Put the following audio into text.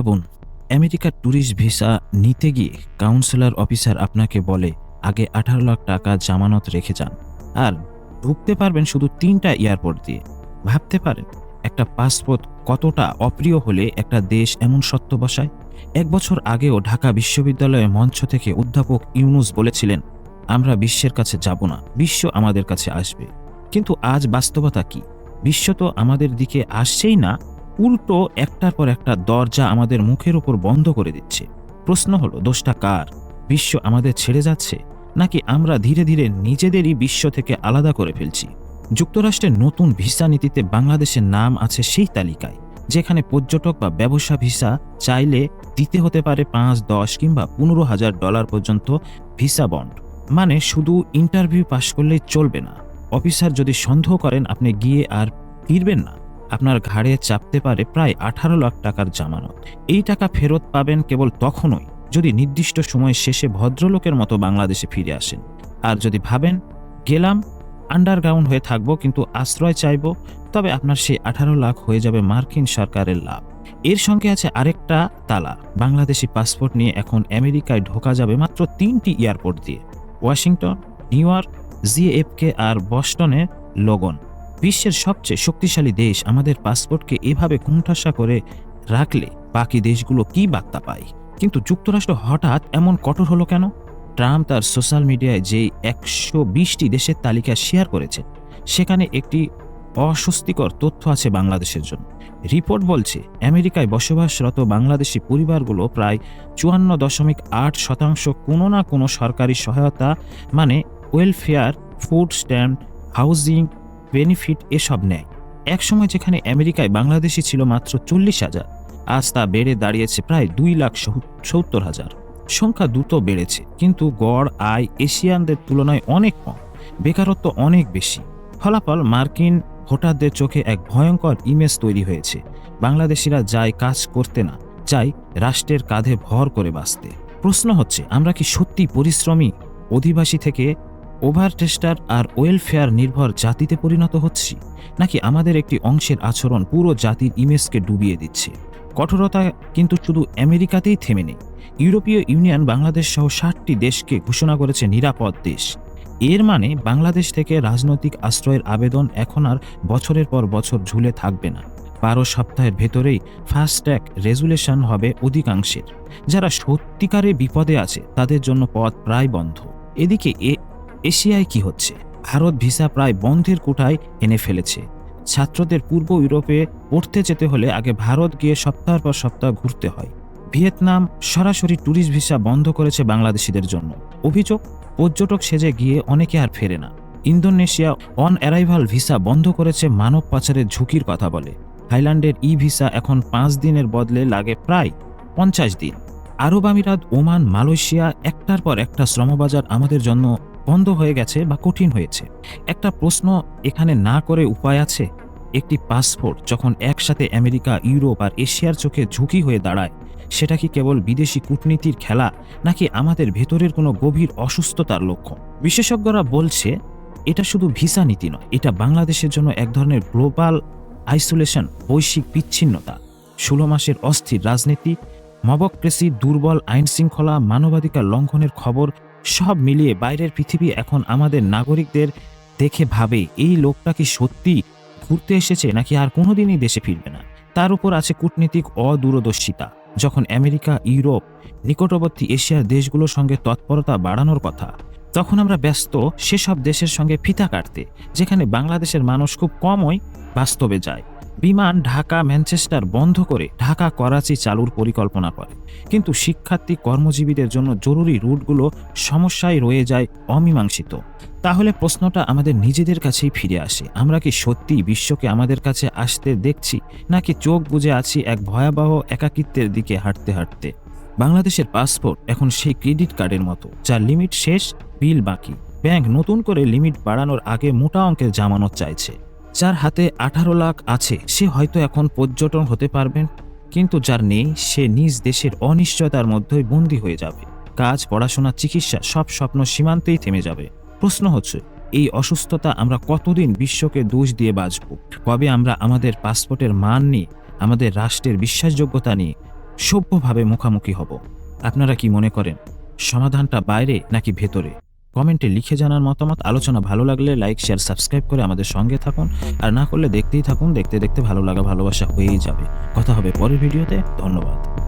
ভাবুন, আমেরিকার tourist visa নিতে গিয়ে কাউন্সিলর অফিসার আপনাকে বলে আগে 18 লাখ টাকা জামানত রেখে যান, আর ঢুকতে পারবেন শুধু 3টা এয়ারপোর্ট দিয়ে। ভাবতে পারেন একটা পাসপোর্ট কতটা অপ্রিয় হলে একটা দেশ এমন সত্য বসায়। 1 বছর আগেও ঢাকা বিশ্ববিদ্যালয়ের মঞ্চ থেকে অধ্যাপক ইউনুস বলেছিলেন, আমরা বিশ্বের কাছে যাব না, বিশ্ব আমাদের কাছে আসবে। কিন্তু আজ বাস্তবতা কি? বিশ্ব তো আমাদের দিকে আসছেই না, উল্টো একটার পর একটা দরজা আমাদের মুখের উপর বন্ধ করে দিচ্ছে। প্রশ্ন হলো, দোষটা কার? বিশ্ব আমাদের ছেড়ে যাচ্ছে, নাকি আমরা ধীরে ধীরে নিজেদেরই বিশ্ব থেকে আলাদা করে ফেলছি? যুক্তরাষ্ট্রের নতুন ভিসা নীতিতে বাংলাদেশের নাম আছে সেই তালিকায়, যেখানে পর্যটক বা ব্যবসা ভিসা চাইলে দিতে হতে পারে 5, 10 কিংবা $15,000 পর্যন্ত ভিসা বন্ড। মানে শুধু ইন্টারভিউ পাশ করলেই চলবে না, অফিসার যদি সন্দেহ করেন আপনি গিয়ে আর ফিরবেন না, আপনার ঘাড়ে চাপতে পারে প্রায় 18 লাখ টাকার জামানত। এই টাকা ফেরত পাবেন কেবল তখনই যদি নির্দিষ্ট সময় শেষে ভদ্রলোকের মতো বাংলাদেশে ফিরে আসেন। আর যদি ভাবেন গেলাম, আন্ডারগ্রাউন্ড হয়ে থাকবো কিন্তু আশ্রয় চাইব, তবে আপনার সেই 18 লাখ হয়ে যাবে মার্কিন সরকারের লাভ। এর সঙ্গে আছে আরেকটা তালা, বাংলাদেশি পাসপোর্ট নিয়ে এখন আমেরিকায় ঢোকা যাবে মাত্র 3টি এয়ারপোর্ট দিয়ে: ওয়াশিংটন, নিউ ইয়র্ক, জিএফকে আর বস্টনের লোগন। বিশ্বের সবচেয়ে শক্তিশালী দেশ আমাদের পাসপোর্টকে এভাবে কুণ্ঠাসা করে রাখলে বাকি দেশগুলো কি বার্তা পায়? কিন্তু যুক্তরাষ্ট্র হঠাৎ এমন কঠোর হলো কেন? ট্রাম্প তার সোশ্যাল মিডিয়ায় যে 120টি দেশের তালিকা শেয়ার করেছে, সেখানে একটি অস্বস্তিকর তথ্য আছে বাংলাদেশের জন্য। রিপোর্ট বলছে আমেরিকায় বসবাসরত বাংলাদেশি পরিবারগুলো প্রায় 54.8% কোনো না কোনো সরকারি সহায়তা, মানে welfare, food stamp, housing benefit এসব নেয়। একসময় যেখানে আমেরিকায় বাংলাদেশি ছিল মাত্র 40,000, আজ তা বেড়ে দাঁড়িয়েছে প্রায় 2,70,000। সংখ্যা দ্রুত বেড়েছে, কিন্তু গড় আয় এশিয়ানদের তুলনায় অনেক কম, বেকারত্ব অনেক বেশি। ফলাফল, মার্কিন ভোটারদের চোখে এক ভয়ঙ্কর ইমেজ তৈরি হয়েছে। বাংলাদেশিরা যায় কাজ করতে না, চাই রাষ্ট্রের কাঁধে ভর করে বাঁচতে। প্রশ্ন হচ্ছে, আমরা কি সত্যি পরিশ্রমী অধিবাসী থেকে ওভারটেস্টার আর ওয়েলফেয়ার নির্ভর জাতিতে পরিণত হচ্ছি, নাকি আমাদের একটি অংশের আচরণ পুরো জাতির ইমেজকে ডুবিয়ে দিচ্ছে? কঠোরতা কিন্তু শুধু আমেরিকাতেই থেমে নেই। ইউরোপীয় ইউনিয়ন বাংলাদেশ সহ 60টি দেশকে ঘোষণা করেছে নিরাপদ দেশ। এর মানে বাংলাদেশ থেকে রাজনৈতিক আশ্রয়ের আবেদন এখন আর বছরের পর বছর ঝুলে থাকবে না। 12 সপ্তাহের ভেতরেই ফাস্ট ট্র্যাক রেজুলেশন হবে অধিকাংশের। যারা সত্যিকারে বিপদে আছে তাদের জন্য পথ প্রায় বন্ধ। এদিকে এশিয়ায় কি হচ্ছে? ভারত ভিসা প্রায় বন্ধের কোঠায় এনে ফেলেছে। ছাত্রদের পূর্ব ইউরোপে পড়তে যেতে হলে আগে ভারত গিয়ে সপ্তাহের পর সপ্তাহ ঘুরতে হয়। ভিয়েতনাম সরাসরি ট্যুরিস্ট ভিসা বন্ধ করেছে বাংলাদেশিদের জন্য। অভিযোগ, পর্যটক সেজে গিয়ে অনেকে আর ফেরে না। ইন্দোনেশিয়া অন অ্যারাইভাল ভিসা বন্ধ করেছে, মানব পাচারের ঝুঁকির কথা বলে। থাইল্যান্ডের ভিসা এখন 5 দিনের বদলে লাগে প্রায় 50 দিন। আরব আমিরাত, ওমান, মালয়েশিয়া, একটার পর একটা শ্রমবাজার আমাদের জন্য বন্ধ হয়ে গেছে বা কঠিন হয়েছে। একটা প্রশ্ন এখানে না করে উপায় আছে? একটি পাসপোর্ট যখন একসাথে আমেরিকা, ইউরোপ আর এশিয়ার চোখে ঝুঁকি হয়ে দাঁড়ায়, সেটা কি কেবল বিদেশি কূটনীতির খেলা, নাকি আমাদের ভেতরের কোনো গভীর অসুস্থতার লক্ষণ? বিশেষজ্ঞরা বলছে এটা শুধু ভিসা নীতি নয়, এটা বাংলাদেশের জন্য এক ধরনের গ্লোবাল আইসোলেশন, বৈশ্বিক বিচ্ছিন্নতা। 16 মাসের অস্থির রাজনীতি, মবক্রেসি, দুর্বল আইন শৃঙ্খলা, মানবাধিকার লঙ্ঘনের খবর সব মিলিয়ে বাইরের পৃথিবী এখন আমাদের নাগরিকদের দেখে ভাবে, এই লোকটা কি সত্যি ঘুরতে এসেছে নাকি আর কোনোদিনই দেশে ফিরবে না। তার উপর আছে কূটনীতিক অদূরদর্শিতা। যখন আমেরিকা, ইউরোপ, নিকটবর্তী এশিয়ার দেশগুলোর সঙ্গে তৎপরতা বাড়ানোর কথা, তখন আমরা ব্যস্ত সেসব দেশের সঙ্গে ফিতা কাটতে, যেখানে বাংলাদেশের মানুষ খুব কমই বাস্তবে যায়। বিমান ঢাকা ম্যানচেস্টার বন্ধ করে ঢাকা করাচি চালুর পরিকল্পনা করে, কিন্তু শিক্ষার্থী কর্মজীবীদের জন্য জরুরি রুটগুলো সমস্যায় রয়ে যায় অমীমাংসিত। তাহলে প্রশ্নটা আমাদের নিজেদের কাছেই ফিরে আসে, আমরা কি সত্যি বিশ্বকে আমাদের কাছে আসতে দেখছি, নাকি চোখ বুজে আছি এক ভয়াবহ একাকিত্বের দিকে হাঁটতে হাঁটতে? বাংলাদেশের পাসপোর্ট এখন সেই ক্রেডিট কার্ডের মতো, যার লিমিট শেষ, বিল বাকি। ব্যাংক নতুন করে লিমিট বাড়ানোর আগে মোটা অঙ্কের জামানত চাইছে। যার হাতে 18 লাখ আছে সে হয়তো এখন পর্যটন হতে পারবেন, কিন্তু যার নেই সে নিজ দেশের অনিশ্চয়তার মধ্যেই বন্দী হয়ে যাবে। কাজ, পড়াশোনা, চিকিৎসা সব স্বপ্ন সীমান্তেই থেমে যাবে। প্রশ্ন হচ্ছে, এই অসুস্থতা আমরা কতদিন বিশ্বকে দোষ দিয়ে বাঁচব? কবে আমরা আমাদের পাসপোর্টের মান নিয়ে, আমাদের রাষ্ট্রের বিশ্বাসযোগ্যতা নিয়ে সভ্যভাবে মুখোমুখি হব। আপনারা কি মনে করেন সমাধানটা বাইরে নাকি ভেতরে? কমেন্টে লিখে জানার মতামত। আলোচনা ভালো লাগলে লাইক, শেয়ার, সাবস্ক্রাইব করে আমাদের সঙ্গে থাকুন। আর না করলে দেখতেই থাকুন, দেখতে দেখতে ভালো লাগা ভালোবাসা হয়েই যাবে। কথা হবে পরের ভিডিওতে। ধন্যবাদ।